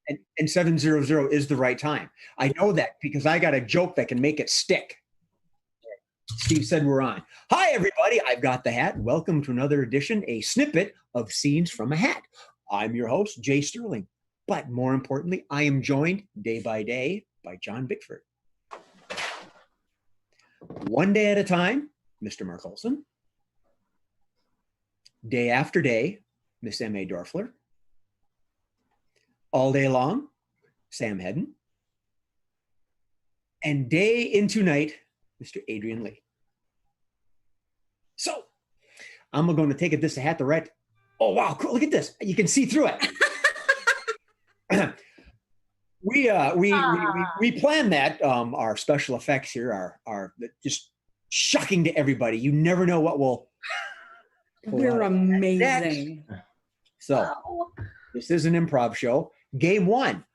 And 700 is the right time. I know that because I got a joke that can make it stick. Steve said we're on. Hi, everybody. I've got the hat. Welcome to another edition, a snippet of Scenes from a Hat. I'm your host, Jay Sterling. But more importantly, I am joined day by day by John Bickford. One day at a time, Mr. Mark Olson. Day after day, Miss M.A. Dorfler. All day long, Sam Hedden. And day into night, Mr. Adrian Lee. So, I'm going to take it this hat the right. Oh, wow, cool. Look at this. You can see through it. We planned that. Our special effects here are just shocking to everybody. You never know what will. We're amazing. So, wow. This is an improv show. Game 1,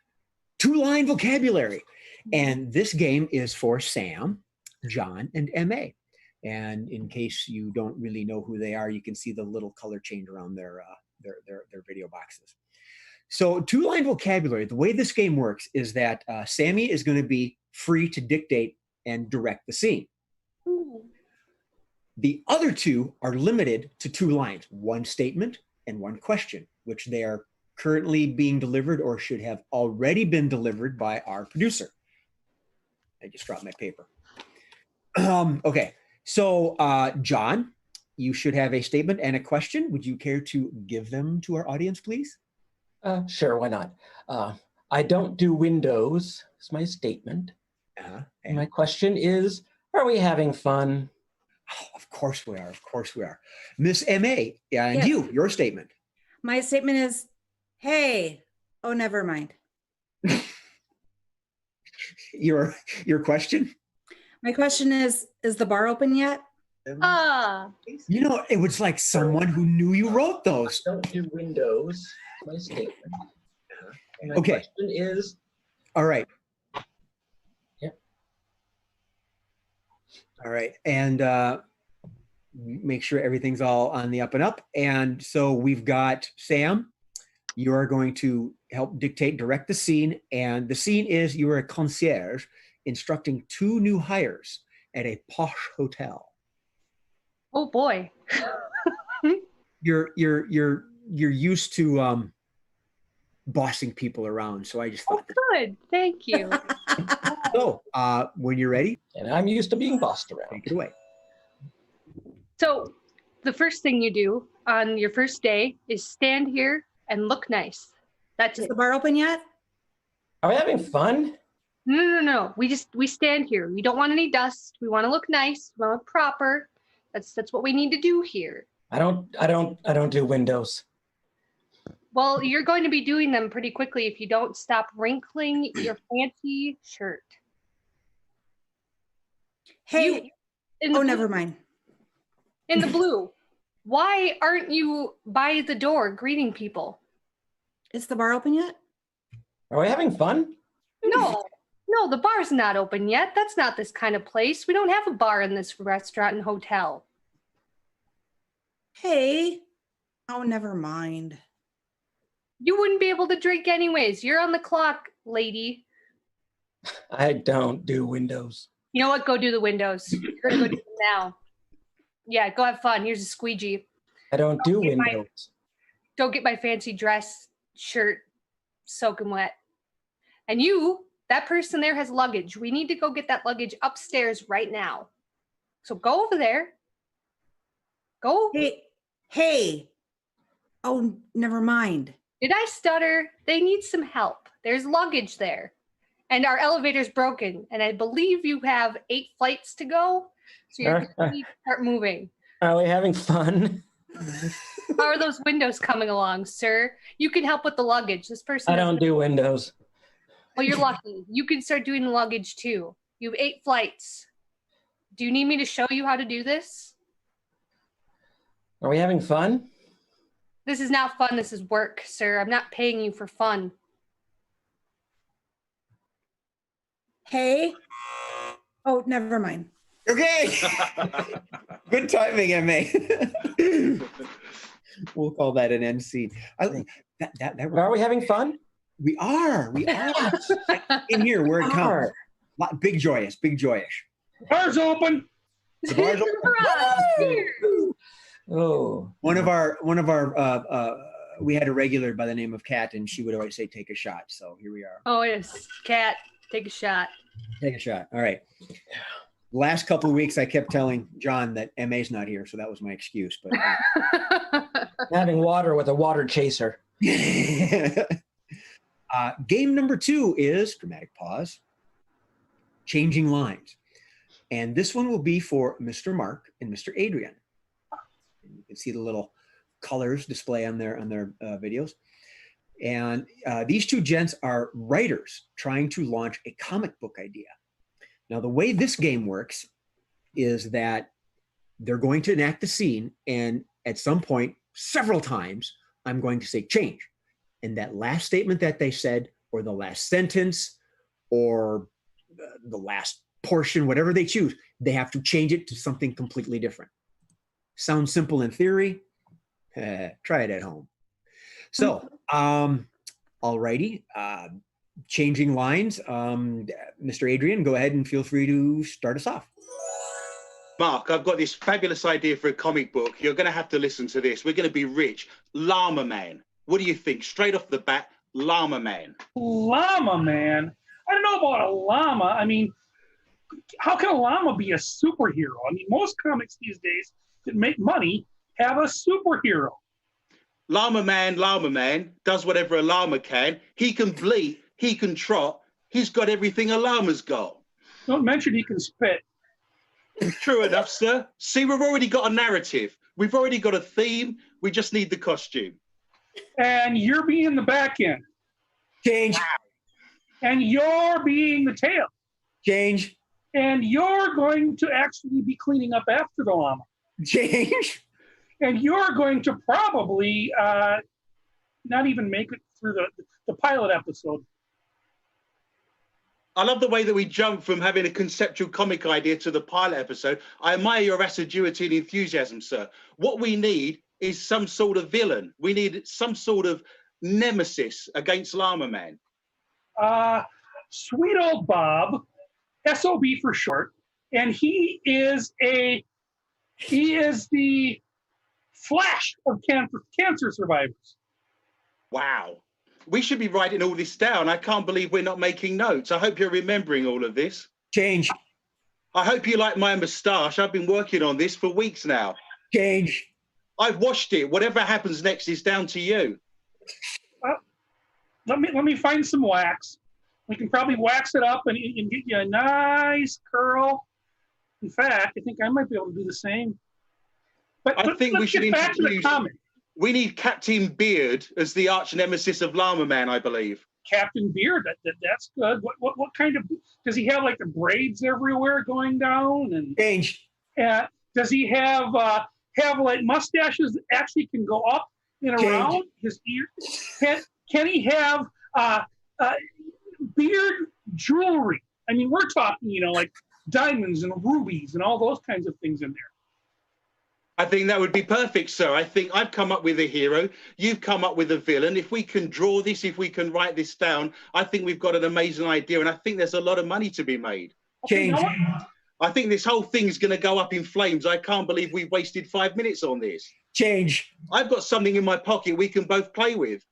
2-line vocabulary. And this game is for Sam, John, and M.A. And in case you don't really know who they are, you can see the little color change around their video boxes. So 2-line vocabulary, the way this game works is that Sammy is going to be free to dictate and direct the scene. Ooh. The other two are limited to 2 lines, 1 statement and 1 question, which they are currently being delivered or should have already been delivered by our producer. I just dropped my paper. Okay, so John, you should have a statement and a question. Would you care to give them to our audience, please? Sure, why not? I don't do windows, is my statement. And my question is, are we having fun? Oh, of course we are, of course we are. Miss M.A., and yes. Your statement. My statement is, hey, oh, never mind. Your question? My question is the bar open yet? You know, it was like someone who knew you wrote those. I don't do windows, my statement. And my okay. question is... All right. Yep. All right, and make sure everything's all on the up and up. And so we've got Sam. You are going to help dictate, direct the scene. And the scene is you are a concierge instructing 2 new hires at a posh hotel. Oh boy. You're used to bossing people around, so I just thought. Oh, good. Thank you. So, when you're ready. And I'm used to being bossed around. Take it away. So, the first thing you do on your first day is stand here and look nice. That's it. Is the bar open yet? Are we having fun? No. We stand here. We don't want any dust. We want to look nice. We want to look proper. That's what we need to do here. I don't do windows. Well, you're going to be doing them pretty quickly if you don't stop wrinkling your fancy shirt. Hey, never mind. In the blue, why aren't you by the door greeting people? Is the bar open yet? Are we having fun? No, the bar's not open yet. That's not this kind of place. We don't have a bar in this restaurant and hotel. Hey, oh, never mind. You wouldn't be able to drink anyways. You're on the clock, lady. I don't do windows. You know what? Go do the windows. You're going to go do them now. Yeah, go have fun. Here's a squeegee. I don't do windows. Don't get my fancy dress, shirt, soaking wet. And you, that person there has luggage. We need to go get that luggage upstairs right now. So go over there. Go. Hey. Oh, never mind. Did I stutter? They need some help. There's luggage there. And our elevator's broken. And I believe you have 8 flights to go. So you're going to need to start moving. Are we having fun? How are those windows coming along, sir? You can help with the luggage. This person. I don't do windows. Well, you're lucky. You can start doing the luggage too. You have 8 flights. Do you need me to show you how to do this? Are we having fun? This is not fun. This is work, sir. I'm not paying you for fun. Hey. Oh, never mind. Okay. Good timing, M.A. We'll call that an end scene. I think that Are we having fun? We are. In here where it counts. Big joyous. Bar's open. The bar's open. Oh. One of our we had a regular by the name of Kat, and she would always say, "Take a shot." So here we are. Oh yes, Kat, take a shot. Take a shot. All right. Last couple of weeks, I kept telling John that MA's not here, so that was my excuse. But Having water with a water chaser. game number 2 is dramatic pause, changing lines, and this one will be for Mr. Mark and Mr. Adrian. You can see the little colors display on their videos, and these two gents are writers trying to launch a comic book idea. Now, the way this game works is that they're going to enact the scene, and at some point, several times, I'm going to say change. And that last statement that they said, or the last sentence, or the last portion, whatever they choose, they have to change it to something completely different. Sounds simple in theory. Try it at home. So, alrighty. Changing lines. Mr. Adrian, go ahead and feel free to start us off. Mark, I've got this fabulous idea for a comic book. You're going to have to listen to this. We're going to be rich. Llama Man. What do you think? Straight off the bat, Llama Man. Llama Man? I don't know about a llama. I mean, how can a llama be a superhero? I mean, most comics these days that make money have a superhero. Llama Man does whatever a llama can. He can bleat. He can trot. He's got everything a llama's got. Don't mention he can spit. True enough, sir. See, we've already got a narrative. We've already got a theme. We just need the costume. And you're being the back end. Change. And you're being the tail. Change. And you're going to actually be cleaning up after the llama. Change. And you're going to probably not even make it through the pilot episode. I love the way that we jump from having a conceptual comic idea to the pilot episode. I admire your assiduity and enthusiasm, sir. What we need is some sort of villain. We need some sort of nemesis against Llama Man. Sweet old Bob, SOB for short, and he is the Flash of cancer survivors. Wow. We should be writing all this down. I can't believe we're not making notes. I hope you're remembering all of this. Change. I hope you like my moustache. I've been working on this for weeks now. Change. I've washed it. Whatever happens next is down to you. Let me find some wax. We can probably wax it up and get you a nice curl. In fact, I think I might be able to do the same. But I think we should get back to the comic. We need Captain Beard as the arch nemesis of Llama Man, I believe. Captain Beard, that's good. What kind of, does he have like the braids everywhere going down? And Change. Does he have like mustaches that actually can go up and around his ears? Can he have beard jewelry? I mean, we're talking, like diamonds and rubies and all those kinds of things in there. I think that would be perfect, sir. I think I've come up with a hero. You've come up with a villain. If we can draw this, if we can write this down, I think we've got an amazing idea. And I think there's a lot of money to be made. Change. I think this whole thing's going to go up in flames. I can't believe we wasted 5 minutes on this. Change. I've got something in my pocket we can both play with.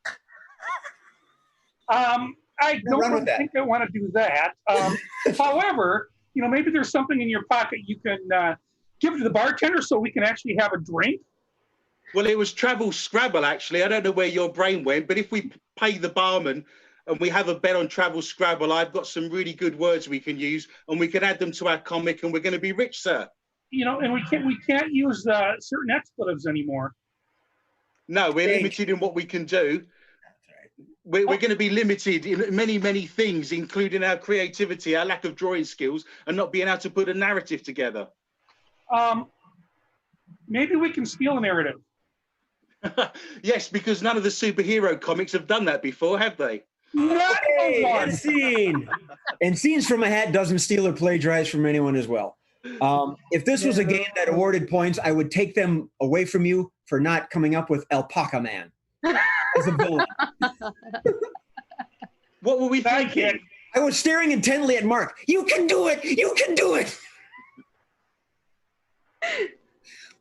I don't think I want to do that. However, maybe there's something in your pocket you can give it to the bartender so we can actually have a drink. Well, it was Travel Scrabble, actually. I don't know where your brain went, but if we pay the barman and we have a bet on Travel Scrabble, I've got some really good words we can use and we can add them to our comic and we're going to be rich, sir. And we can't use certain expletives anymore. No, we're limited in what we can do. We're going to be limited in many, many things, including our creativity, our lack of drawing skills, and not being able to put a narrative together. Maybe we can steal a narrative. Yes, because none of the superhero comics have done that before, have they? And scene. And Scenes from a Hat doesn't steal or plagiarize from anyone as well. If this was a game that awarded points, I would take them away from you for not coming up with Alpaca Man as a villain. What were we thinking? I was staring intently at Mark. You can do it. You can do it.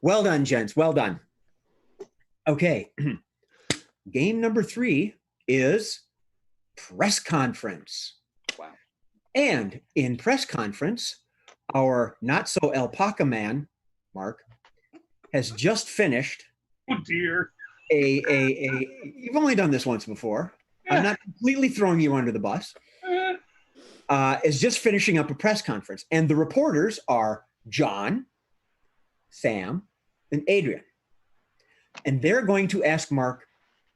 Well done, gents. Well done. Okay. Game number 3 is press conference. Wow. And in press conference, our not so alpaca man, Mark, has just finished. Oh dear. You've only done this once before. Yeah. I'm not completely throwing you under the bus. Is just finishing up a press conference. And the reporters are John, Sam, and Adrian. And they're going to ask Mark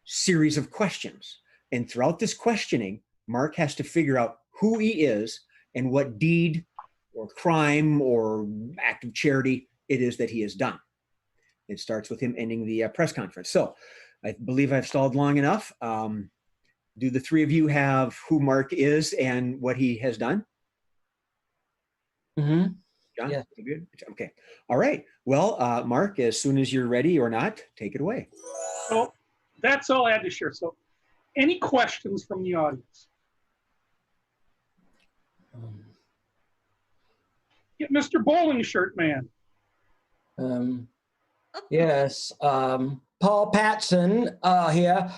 series of questions. And throughout this questioning, Mark has to figure out who he is and what deed or crime or act of charity it is that he has done. It starts with him ending the press conference. So I believe I've stalled long enough. Do the 3 of you have who Mark is and what he has done? Mm-hmm. John? Yeah. Okay. All right. Well, Mark, as soon as you're ready or not, take it away. So that's all I had to share. So any questions from the audience? Yeah, Mr. Bowling Shirt Man. Yes. Paul Patson here.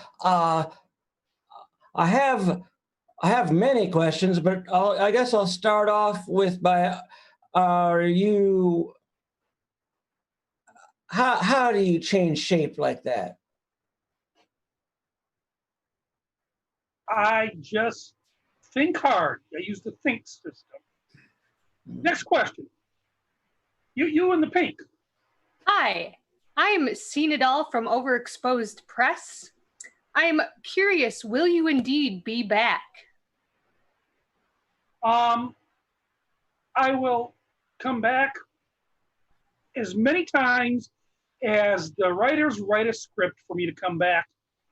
I have many questions, but I guess I'll start off with how do you change shape like that? I just think hard. I use the think system. Next question. You in the pink. Hi, I'm Seen It All from Overexposed Press. I'm curious, will you indeed be back? I will come back as many times as the writers write a script for me to come back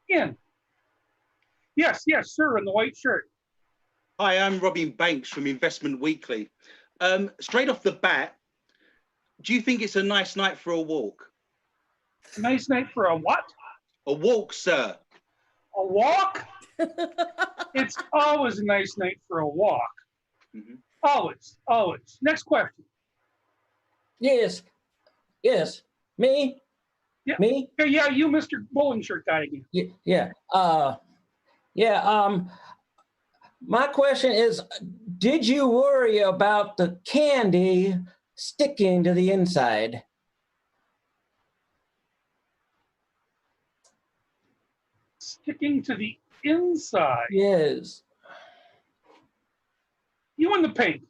in. Yes, sir, in the white shirt. Hi, I'm Robin Banks from Investment Weekly. Straight off the bat, do you think it's a nice night for a walk? A nice night for a what? A walk, sir. A walk? It's always a nice night for a walk. Mm-hmm. Always. Next question. Yes. Me? Yeah. Me? Yeah, you, Mr. Bowling Shirt guy again. Yeah. My question is, did you worry about the candy sticking to the inside? Sticking to the inside. Yes. You in the pink.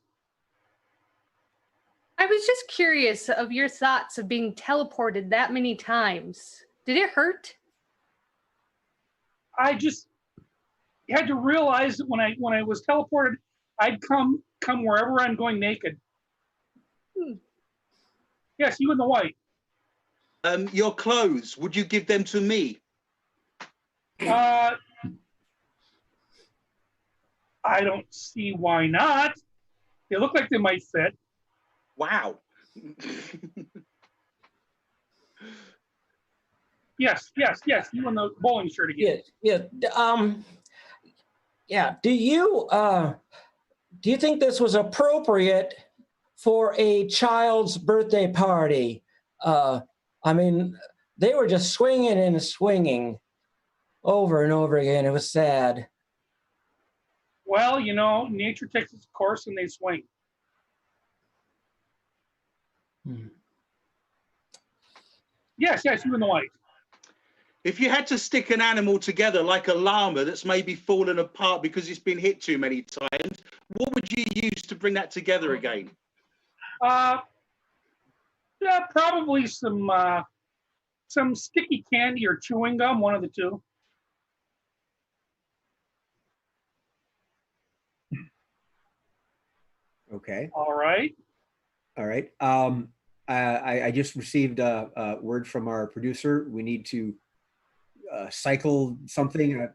I was just curious of your thoughts of being teleported that many times. Did it hurt? I just had to realize that when I was teleported, I'd come wherever I'm going naked. Yes, you in the white. Your clothes, would you give them to me? I don't see why not. They look like they might fit. Wow. Yes. You in the bowling shirt again. Yeah. Do you think this was appropriate for a child's birthday party? I mean, they were just swinging and swinging over and over again. It was sad. Well, nature takes its course and they swing. Yes, you in the white. If you had to stick an animal together like a llama that's maybe fallen apart because it's been hit too many times, what would you use to bring that together again? Yeah, probably some sticky candy or chewing gum, one of the two. Okay. All right. I just received a word from our producer. We need to cycle something.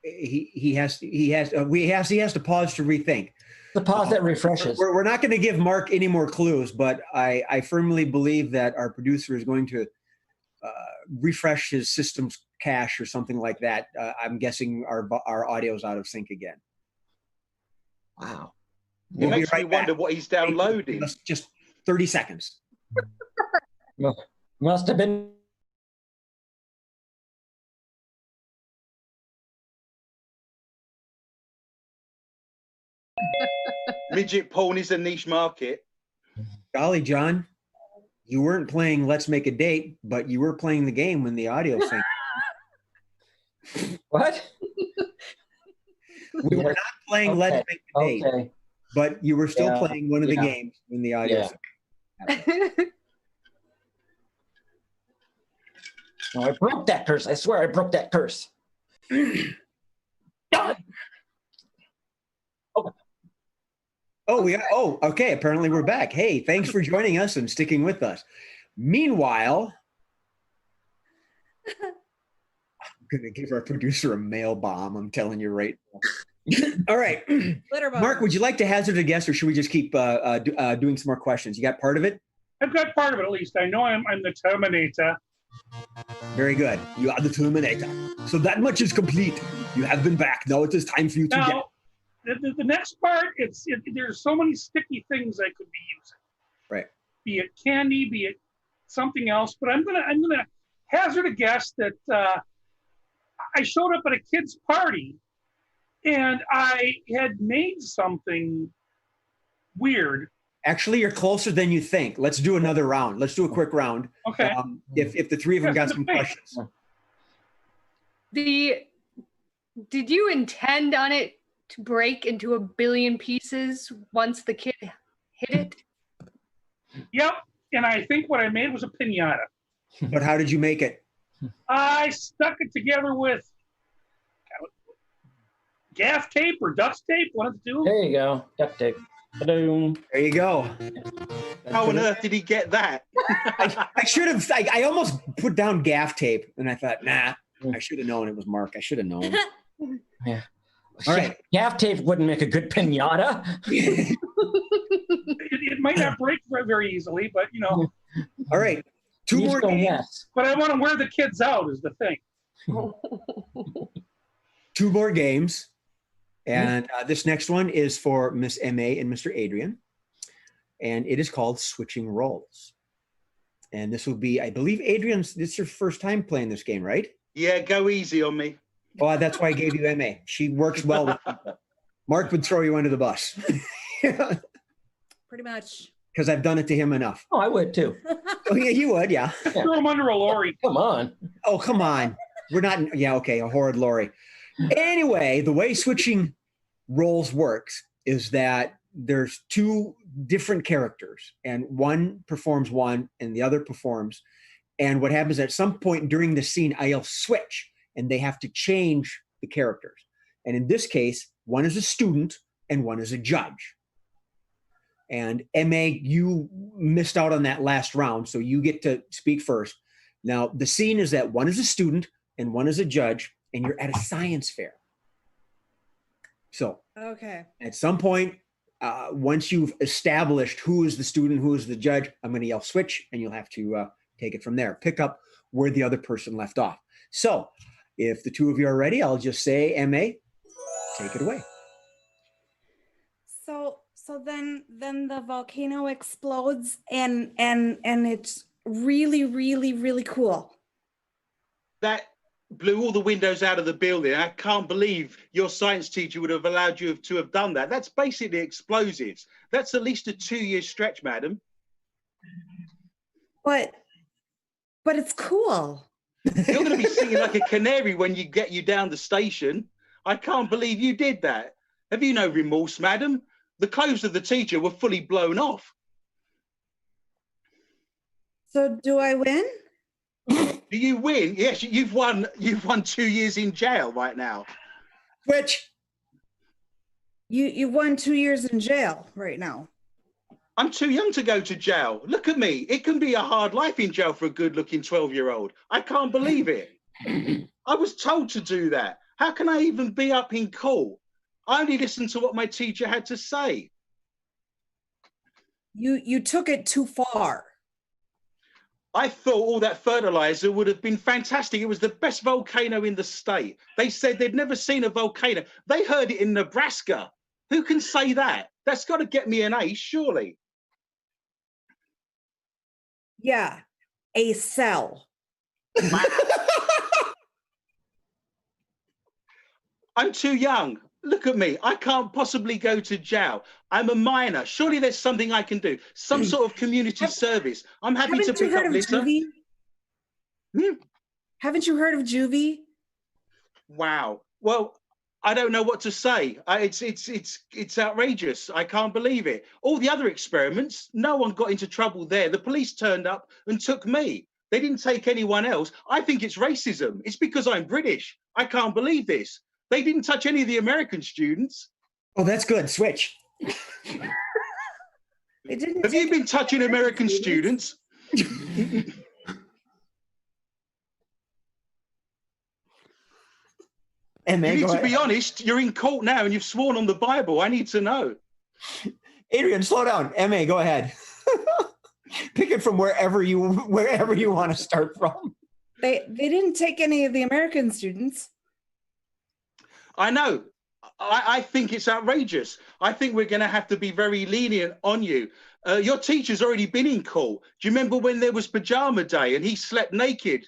He has to pause to rethink. The pause that refreshes. We're not going to give Mark any more clues, but I firmly believe that our producer is going to refresh his system's cache or something like that. I'm guessing our audio's out of sync again. Wow. It We'll be makes me right back. wonder what he's downloading. Just 30 seconds. Must have been. Midget porn is a niche market. Golly, John, you weren't playing Let's Make a Date, but you were playing the game when the audio synced. What? We were not playing Let's Make a Date, Okay. but you were still playing one of the Yeah. games when the audio synced. No, I broke that curse. I swear I broke that curse. Okay. Apparently we're back. Hey, thanks for joining us and sticking with us. Meanwhile, I'm going to give our producer a mail bomb. I'm telling you right now. All right. Glitter bomb. Mark, would you like to hazard a guess or should we just keep doing some more questions? You got part of it? I've got part of it at least. I know I'm the Terminator. Very good. You are the Terminator. So that much is complete. You have been back. Now it is time for you to get. Now, the next part, there's so many sticky things I could be using. Right. Be it candy, be it something else. But I'm gonna hazard a guess that I showed up at a kid's party and I had made something weird. Actually, you're closer than you think. Let's do another round. Let's do a quick round. Okay. If the three of them got some questions. Did you intend on it to break into a billion pieces once the kid hit it? Yep. And I think what I made was a piñata. But how did you make it? I stuck it together with gaff tape or duct tape, one of the two. There you go. Duct tape. Ba-doom. There you go. How on earth did he get that? I should have. I almost put down gaff tape, and I thought, nah. I should have known it was Mark. I should have known. Yeah. All right. Gaff tape wouldn't make a good pinata. It might not break very easily, but you know. All right. Two more games. Yes. But I want to wear the kids out is the thing. Two more games. And this next one is for Miss M.A. and Mr. Adrian. And it is called Switching Roles. And this will be, I believe, Adrian's, this is your first time playing this game, right? Yeah, go easy on me. Oh, that's why I gave you M.A. She works well with people. Mark would throw you under the bus. Pretty much. Because I've done it to him enough. Oh, I would too. Oh, yeah, you would, yeah. Throw them under a lorry. Come on. Oh, come on. We're not, yeah, okay, a horrid lorry. Anyway, the way switching roles works is that there's two different characters and one performs one and the other performs. And what happens at some point during the scene, I'll switch and they have to change the characters. And in this case, one is a student and one is a judge. And M.A., you missed out on that last round, so you get to speak first. Now, the scene is that one is a student and one is a judge, and you're at a science fair. So Okay. at some point, once you've established who is the student, who is the judge, I'm going to yell switch, and you'll have to take it from there. Pick up where the other person left off. So if the two of you are ready, I'll just say, M.A., take it away. So then the volcano explodes and it's really, really, really cool. That blew all the windows out of the building. I can't believe your science teacher would have allowed you to have done that. That's basically explosives. That's at least a 2-year stretch, madam. But it's cool. You're going to be singing like a canary when you get you down the station. I can't believe you did that. Have you no remorse, madam? The clothes of the teacher were fully blown off. So do I win? Do you win? Yes, you've won. You've won 2 years in jail right now. Switch. You won 2 years in jail right now. I'm too young to go to jail. Look at me. It can be a hard life in jail for a good-looking 12-year-old. I can't believe it. I was told to do that. How can I even be up in court? I only listened to what my teacher had to say. You took it too far. I thought all that fertilizer would have been fantastic. It was the best volcano in the state. They said they'd never seen a volcano. They heard it in Nebraska. Who can say that? That's got to get me an A, surely. Yeah, a cell. I'm too young. Look at me. I can't possibly go to jail. I'm a minor. Surely there's something I can do. Some sort of community service. I'm happy to Haven't you pick up heard of litter. juvie? Hmm. Haven't you heard of juvie? Wow. Well, I don't know what to say. It's outrageous. I can't believe it. All the other experiments, no one got into trouble there. The police turned up and took me. They didn't take anyone else. I think it's racism. It's because I'm British. I can't believe this. They didn't touch any of the American students. Oh, that's good. Switch. They didn't. Have you been touching American students? And You need to be honest. You're in court now and you've sworn on the Bible. I need to know. Adrian, slow down. MA, go ahead. Pick it from wherever you want to start from. They didn't take any of the American students. I know. I think it's outrageous. I think we're going to have to be very lenient on you. Your teacher's already been in court. Do you remember when there was pajama day and he slept naked?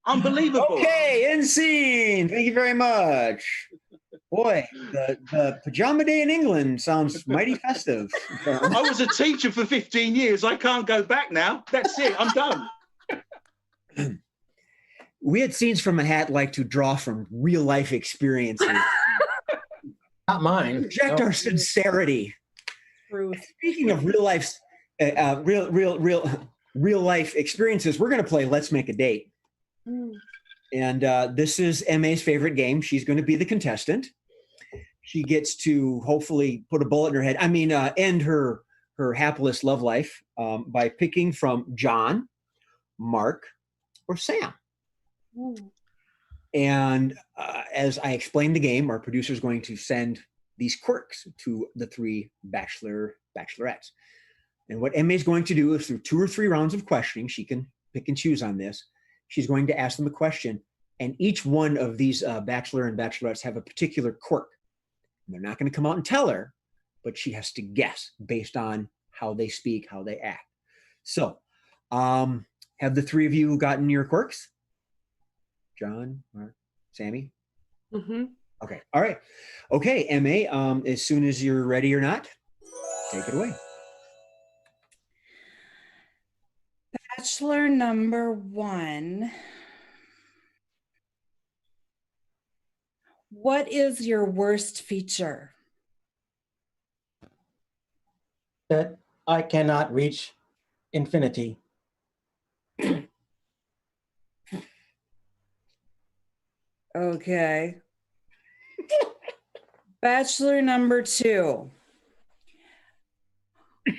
Unbelievable. Okay, end scene. Thank you very much. Boy, the pajama day in England sounds mighty festive. I was a teacher for 15 years. I can't go back now. That's it. I'm done. We at Scenes from a Hat like to draw from real life experiences. Not mine. Project our sincerity. Truth. Speaking of real life experiences, we're going to play Let's Make a Date. And this is MA's favorite game. She's going to be the contestant. She gets to hopefully put a bullet in her head. I mean, end her hapless love life by picking from John, Mark, or Sam. And as I explained the game, our producer is going to send these quirks to the three bachelorettes. And what Emma is going to do is through 2 or 3 rounds of questioning, she can pick and choose on this. She's going to ask them a question, and each one of these bachelor and bachelorettes have a particular quirk. And they're not going to come out and tell her, but she has to guess based on how they speak, how they act. So, have the 3 of you gotten your quirks? John, Mark, Sammy? Mm-hmm. Okay. All right. Okay, MA, as soon as you're ready or not, take it away. Bachelor number 1. What is your worst feature? That I cannot reach infinity. Okay. Bachelor number 2.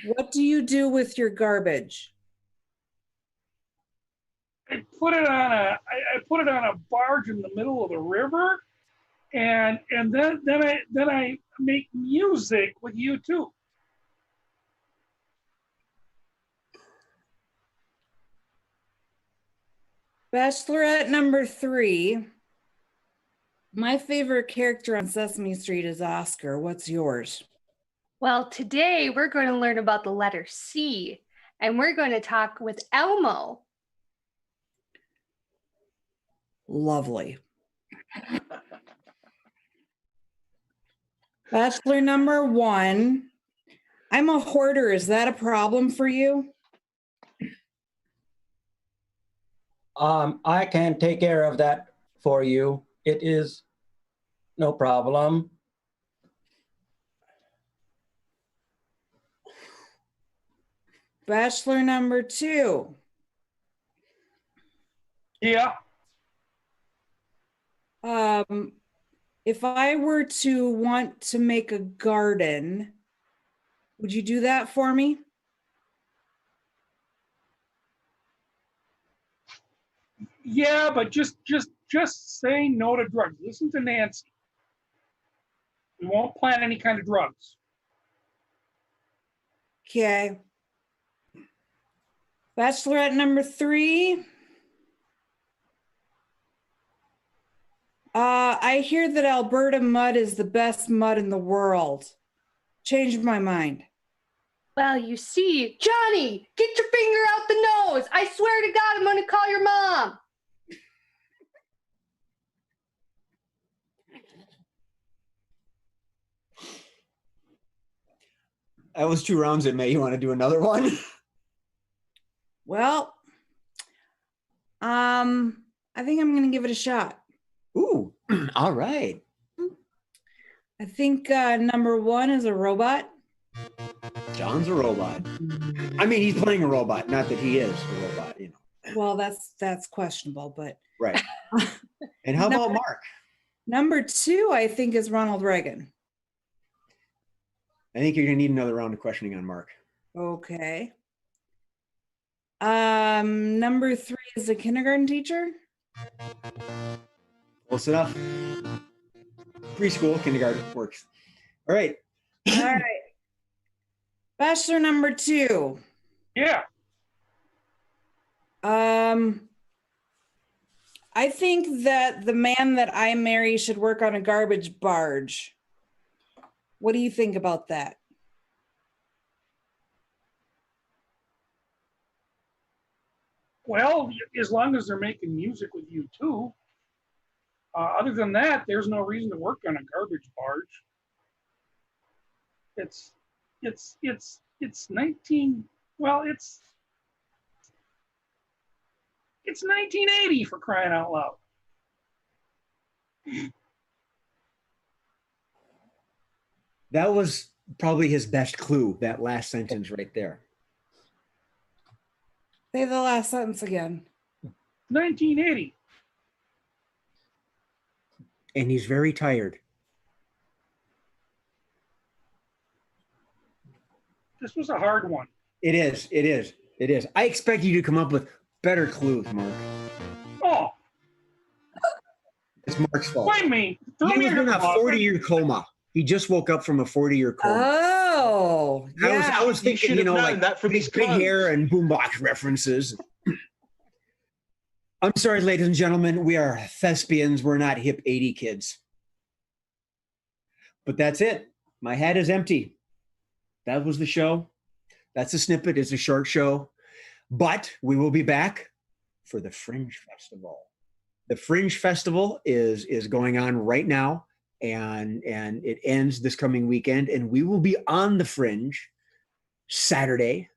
What do you do with your garbage? I put it on a barge in the middle of the river, and then I make music with you too. Bachelorette number 3. My favorite character on Sesame Street is Oscar. What's yours? Well, today we're going to learn about the letter C, and we're going to talk with Elmo. Lovely. Bachelor number 1. I'm a hoarder. Is that a problem for you? I can take care of that for you. It is no problem. Bachelor number 2. Yeah. If I were to want to make a garden, would you do that for me? Yeah, but just say no to drugs. Listen to Nancy. We won't plant any kind of drugs. Okay. Bachelorette number 3. I hear that Alberta mud is the best mud in the world. Changed my mind. Well, you see, Johnny, get your finger out the nose. I swear to God, I'm going to call your mom. That was 2 rounds in May. You want to do another one? Well, I think I'm going to give it a shot. Ooh, all right. I think number 1 is a robot. John's a robot. I mean, he's playing a robot, not that he is a robot, you know. Well, that's questionable, but Right. And how about Mark? number 2, I think, is Ronald Reagan. I think you're gonna need another round of questioning on Mark. Okay. Number 3 is a kindergarten teacher. Close enough. Preschool, kindergarten works. All right. All right. Bachelor number 2. Yeah. I think that the man that I marry should work on a garbage barge. What do you think about that? Well, as long as they're making music with you too. Other than that, there's no reason to work on a garbage barge. It's 19. Well, it's 1980 for crying out loud. That was probably his best clue, that last sentence right there. Say the last sentence again. 1980. And he's very tired. This was a hard one. It is. It is. It is. I expect you to come up with better clues, Mark. Oh, It's Mark's fault. blame me. Throw He me was under in the a bus. 40-year coma. He just woke up from a 40-year coma. Oh, yeah. I was You thinking, should you have know, known like that from his big clothes. hair and boombox references. I'm sorry, ladies and gentlemen. We are thespians. We're not hip 80 kids. But that's it. My hat is empty. That was the show. That's a snippet. It's a short show. But we will be back for the Fringe Festival. The Fringe Festival is going on right now, and it ends this coming weekend. And we will be on the Fringe Saturday,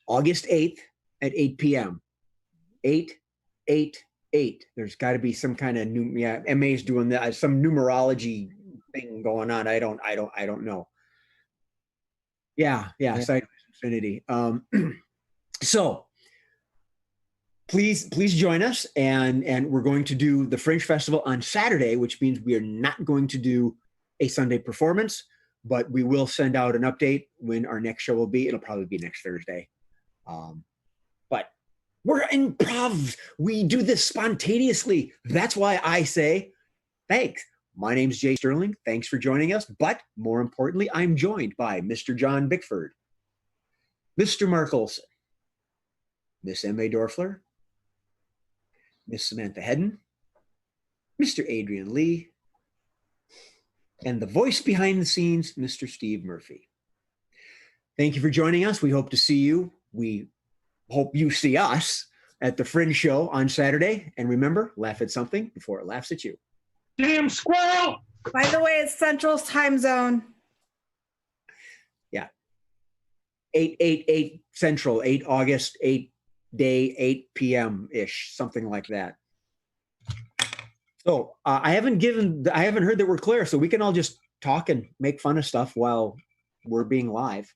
August 8th at 8 p.m. 888. There's got to be some kind of MA's doing that, some numerology thing going on. I don't know. Yeah. Sideways Infinity. So please join us, and we're going to do the Fringe Festival on Saturday, which means we are not going to do a Sunday performance, but we will send out an update when our next show will be. It'll probably be next Thursday. But we're improv. We do this spontaneously. That's why I say thanks. My name's Jay Sterling. Thanks for joining us. But more importantly, I'm joined by Mr. John Bickford, Mr. Mark Olson, Miss M.A. Dorfler, Miss Samantha Hedden, Mr. Adrian Lee, and the voice behind the scenes, Mr. Steve Murphy. Thank you for joining us. We hope to see you. We hope you see us at the Fringe Show on Saturday. And remember, laugh at something before it laughs at you. Damn squirrel! By the way, it's Central Time Zone. Yeah. 8 Central, 8 August, 8 day, 8 p.m.-ish, something like that. So I haven't heard that we're clear, so we can all just talk and make fun of stuff while we're being live.